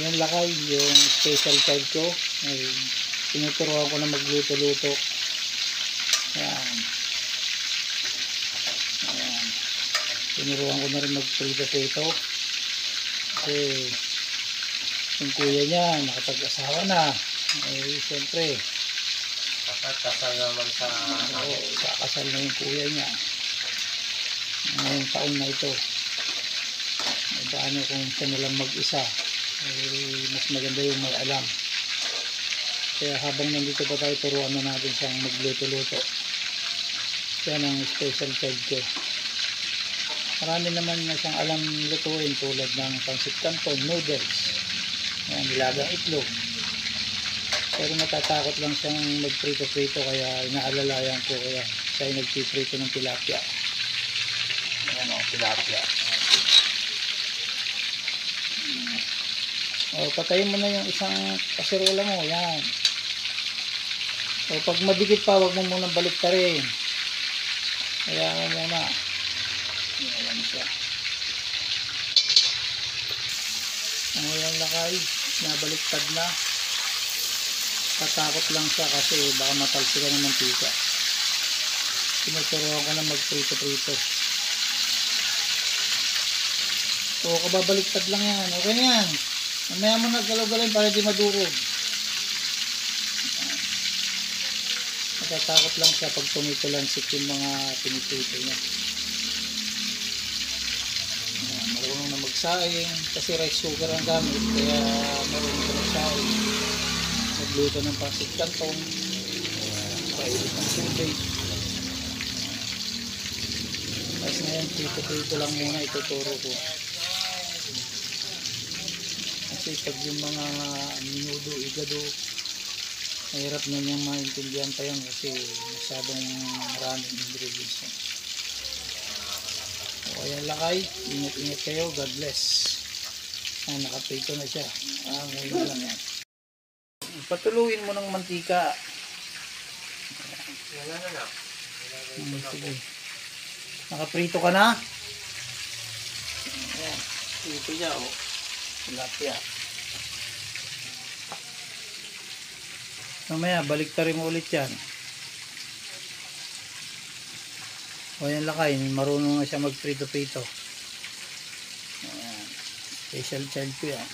Yung lakay, yung special child ko, ay tinuturuan ko na magluto-luto. Ayan. Ayan. Tinuruan ko na rin magprito-prito. Kasi yung kuya niya nakapag-asawa na. Eh siyempre, Kasal naman sa kakasal na yung kuya niya ngayong taon na ito. Eh, paano kung siya na lang mag-isa, eh, mas maganda yung may alam. Kaya habang nandito pa tayo, turuan na natin siyang magluto-luto. Yan ang special child ko. Marami naman na siyang alam lutuin, tulad ng pancit canton, noodles, yan, nilagang itlog. Pero natatakot lang siyang magprito-prito, kaya inaalalayan ko, kaya siya ay nagpiprito ng tilapia. Ayan o, tilapia. O, patayin mo na yung isang kasirola mo, yan. O, pag madikit pa, wag mo munang baliktarin. Kaya mo muna. Ayan siya. Ano yung lakay, nabaliktad na. Tatakot lang siya kasi baka matalsika ng mantika. Tinuturuan ko na magprito-prito. O, kababaliktad lang yan. Okay na yan. Mamaya mo nagalaw-galay para di madurog. Natatakot lang siya pag tumitulansit yung mga pinipito niya. Marunong na magsaing kasi rice cooker ang gamit, kaya marunong na magsaing. Magluto ng pancit canton, painit ng tubig. Tapos ngayon prito-prito lang muna ituturo ko. Kasi pag yung mga minudo, igado, mahirap na niyang maintindihan pa yan kasi masyadong maraming ingredients. O ayan lakay, ingat-ingat kayo, God bless. Nakaprito na siya. Ngayon lang yan. Patuluin mo ng mantika. wala na lang. Sige. Nakaprito ka na? Ayan. Prito niya o. Tilapia. Mamaya, baliktarin mo ulit yan. O yan lakay, marunong na siya magprito-prito. Ayan. Special child ko yan.